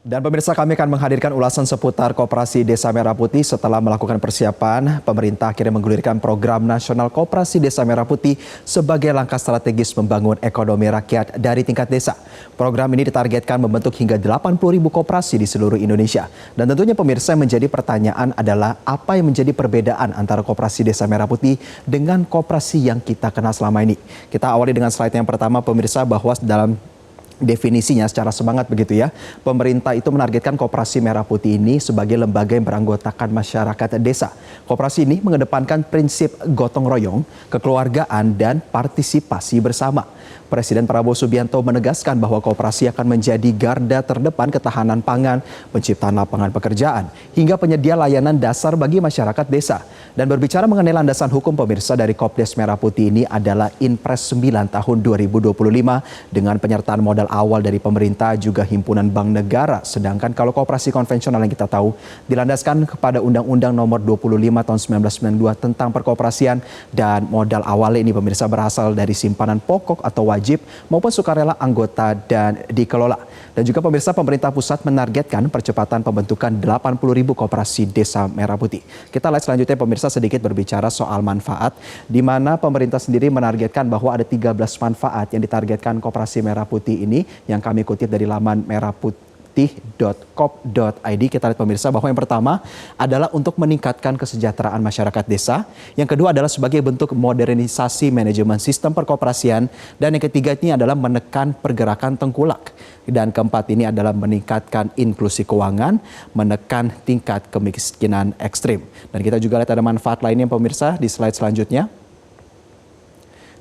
Dan pemirsa, kami akan menghadirkan ulasan seputar Koperasi Desa Merah Putih setelah melakukan persiapan. Pemerintah akhirnya menggulirkan program nasional Koperasi Desa Merah Putih sebagai langkah strategis membangun ekonomi rakyat dari tingkat desa. Program ini ditargetkan membentuk hingga 80.000 koperasi di seluruh Indonesia. Dan tentunya pemirsa, yang menjadi pertanyaan adalah apa yang menjadi perbedaan antara Koperasi Desa Merah Putih dengan koperasi yang kita kenal selama ini. Kita awali dengan slide yang pertama pemirsa, bahwa dalam definisinya secara semangat begitu ya, pemerintah itu menargetkan Koperasi Merah Putih ini sebagai lembaga yang beranggotakan masyarakat desa. Koperasi ini mengedepankan prinsip gotong royong, kekeluargaan, dan partisipasi bersama. Presiden Prabowo Subianto menegaskan bahwa koperasi akan menjadi garda terdepan ketahanan pangan, penciptaan lapangan pekerjaan, hingga penyedia layanan dasar bagi masyarakat desa. Dan berbicara mengenai landasan hukum pemirsa, dari Kopdes Merah Putih ini adalah Inpres 9 tahun 2025 dengan penyertaan modal awal dari pemerintah juga himpunan bank negara. Sedangkan kalau koperasi konvensional yang kita tahu dilandaskan kepada Undang-Undang Nomor 25 tahun 1992 tentang perkoperasian, dan modal awal ini pemirsa berasal dari simpanan pokok atau wajib maupun sukarela anggota dan dikelola. Dan juga pemirsa, pemerintah pusat menargetkan percepatan pembentukan 80.000 koperasi Desa Merah Putih. Kita lihat selanjutnya pemirsa, sedikit berbicara soal manfaat, di mana pemerintah sendiri menargetkan bahwa ada 13 manfaat yang ditargetkan Koperasi Merah Putih ini, yang kami kutip dari laman merahputih.kop.id. Kita lihat pemirsa bahwa yang pertama adalah untuk meningkatkan kesejahteraan masyarakat desa. Yang kedua adalah sebagai bentuk modernisasi manajemen sistem perkoperasian. Dan yang ketiga ini adalah menekan pergerakan tengkulak. Dan keempat ini adalah meningkatkan inklusi keuangan, menekan tingkat kemiskinan ekstrim. Dan kita juga lihat ada manfaat lainnya pemirsa di slide selanjutnya,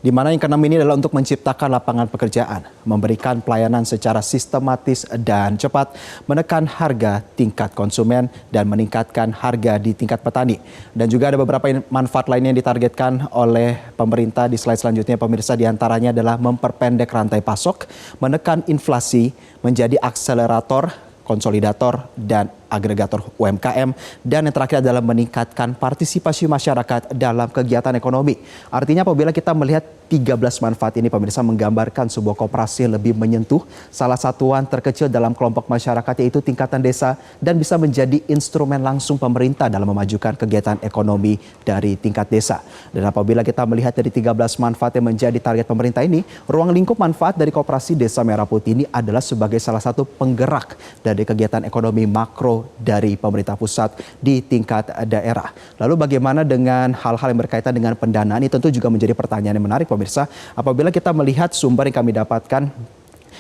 di mana yang keenam ini adalah untuk menciptakan lapangan pekerjaan, memberikan pelayanan secara sistematis dan cepat, menekan harga tingkat konsumen, dan meningkatkan harga di tingkat petani. Dan juga ada beberapa manfaat lainnya yang ditargetkan oleh pemerintah di slide selanjutnya pemirsa, diantaranya adalah memperpendek rantai pasok, menekan inflasi, menjadi akselerator, konsolidator, dan agregator UMKM, dan yang terakhir adalah meningkatkan partisipasi masyarakat dalam kegiatan ekonomi. Artinya apabila kita melihat 13 manfaat ini pemirsa, menggambarkan sebuah koperasi lebih menyentuh salah satuan terkecil dalam kelompok masyarakat, yaitu tingkatan desa, dan bisa menjadi instrumen langsung pemerintah dalam memajukan kegiatan ekonomi dari tingkat desa. Dan apabila kita melihat dari 13 manfaat yang menjadi target pemerintah ini, ruang lingkup manfaat dari Koperasi Desa Merah Putih ini adalah sebagai salah satu penggerak dari kegiatan ekonomi makro dari pemerintah pusat di tingkat daerah. Lalu bagaimana dengan hal-hal yang berkaitan dengan pendanaan? Ini tentu juga menjadi pertanyaan yang menarik pemirsa. Apabila kita melihat sumber yang kami dapatkan,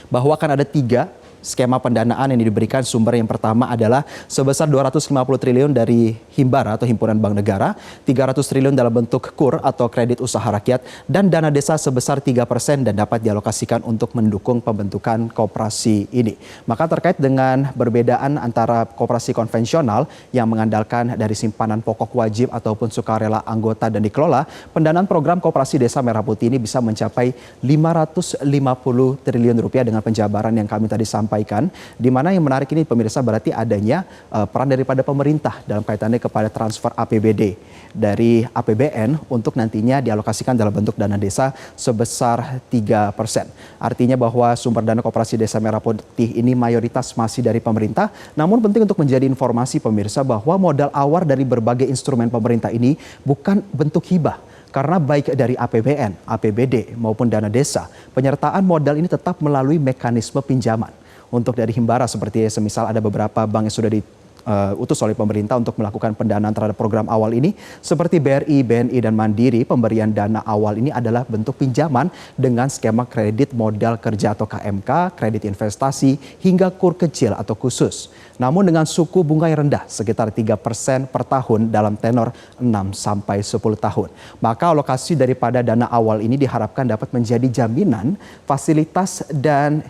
bahwa akan ada 3 skema pendanaan yang diberikan. Sumber yang pertama adalah sebesar 250 triliun dari Himbara atau Himpunan Bank Negara, 300 triliun dalam bentuk KUR atau kredit usaha rakyat, dan dana desa sebesar 3% dan dapat dialokasikan untuk mendukung pembentukan koperasi ini. Maka terkait dengan perbedaan antara koperasi konvensional yang mengandalkan dari simpanan pokok wajib ataupun sukarela anggota dan dikelola, pendanaan program Koperasi Desa Merah Putih ini bisa mencapai 550 triliun rupiah dengan penjabaran yang kami tadi sampaikan. Di mana yang menarik ini pemirsa, berarti adanya peran daripada pemerintah dalam kaitannya kepada transfer APBD dari APBN untuk nantinya dialokasikan dalam bentuk dana desa sebesar 3%. Artinya bahwa sumber dana Koperasi Desa Merah Putih ini mayoritas masih dari pemerintah. Namun penting untuk menjadi informasi pemirsa, bahwa modal awal dari berbagai instrumen pemerintah ini bukan bentuk hibah. Karena baik dari APBN, APBD maupun dana desa, penyertaan modal ini tetap melalui mekanisme pinjaman. Untuk dari Himbara seperti semisal ada beberapa bank yang sudah diutus oleh pemerintah untuk melakukan pendanaan terhadap program awal ini, seperti BRI, BNI, dan Mandiri. Pemberian dana awal ini adalah bentuk pinjaman dengan skema kredit modal kerja atau KMK, kredit investasi, hingga KUR kecil atau khusus. Namun dengan suku bunga yang rendah sekitar 3% per tahun dalam tenor 6-10 tahun. Maka alokasi daripada dana awal ini diharapkan dapat menjadi jaminan, fasilitas, dan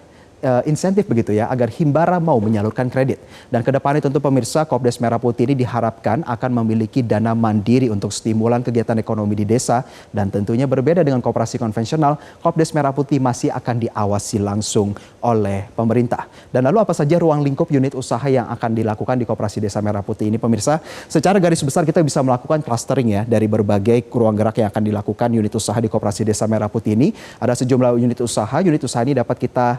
insentif begitu ya, agar Himbara mau menyalurkan kredit. Dan kedepannya tentu pemirsa, Kopdes Merah Putih ini diharapkan akan memiliki dana mandiri untuk stimulan kegiatan ekonomi di desa. Dan tentunya berbeda dengan koperasi konvensional, Kopdes Merah Putih masih akan diawasi langsung oleh pemerintah. Dan lalu apa saja ruang lingkup unit usaha yang akan dilakukan di Koperasi Desa Merah Putih ini pemirsa? Secara garis besar kita bisa melakukan clustering ya, dari berbagai ruang gerak yang akan dilakukan unit usaha di Koperasi Desa Merah Putih ini. Ada sejumlah unit usaha ini dapat kita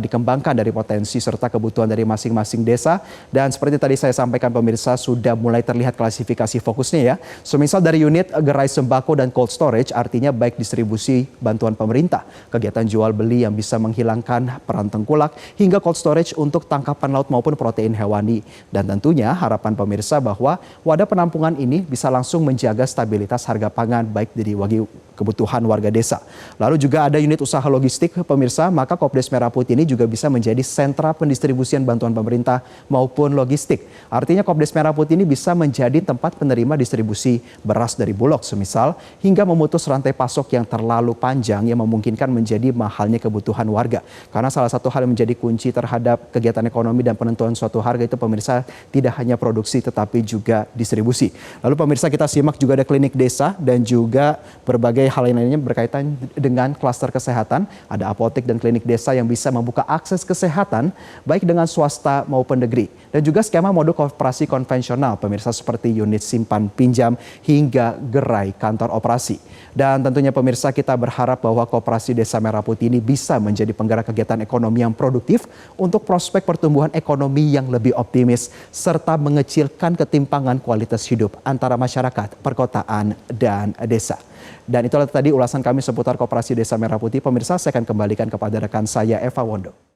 dikembangkan dari potensi serta kebutuhan dari masing-masing desa. Dan seperti tadi saya sampaikan pemirsa, sudah mulai terlihat klasifikasi fokusnya ya. Semisal dari unit gerai sembako dan cold storage, artinya baik distribusi bantuan pemerintah, kegiatan jual beli yang bisa menghilangkan peran tengkulak, hingga cold storage untuk tangkapan laut maupun protein hewani. Dan tentunya harapan pemirsa bahwa wadah penampungan ini bisa langsung menjaga stabilitas harga pangan baik dari kebutuhan warga desa. Lalu juga ada unit usaha logistik pemirsa, maka Kopdes Merah Putih ini juga bisa menjadi sentra pendistribusian bantuan pemerintah maupun logistik. Artinya Kopdes Merah Putih ini bisa menjadi tempat penerima distribusi beras dari Bulog semisal, hingga memutus rantai pasok yang terlalu panjang yang memungkinkan menjadi mahalnya kebutuhan warga. Karena salah satu hal yang menjadi kunci terhadap kegiatan ekonomi dan penentuan suatu harga itu pemirsa tidak hanya produksi tetapi juga distribusi. Lalu pemirsa, kita simak juga ada klinik desa dan juga berbagai hal lainnya berkaitan dengan klaster kesehatan. Ada apotek dan klinik desa yang bisa membuka akses kesehatan baik dengan swasta maupun negeri. Dan juga skema modul koperasi konvensional pemirsa seperti unit simpan pinjam hingga gerai kantor operasi. Dan tentunya pemirsa, kita berharap bahwa Koperasi Desa Merah Putih ini bisa menjadi penggerak kegiatan ekonomi yang produktif untuk prospek pertumbuhan ekonomi yang lebih optimis serta mengecilkan ketimpangan kualitas hidup antara masyarakat, perkotaan, dan desa. Dan itulah tadi ulasan kami seputar Koperasi Desa Merah Putih. Pemirsa, saya akan kembalikan kepada rekan saya Eva Wondo.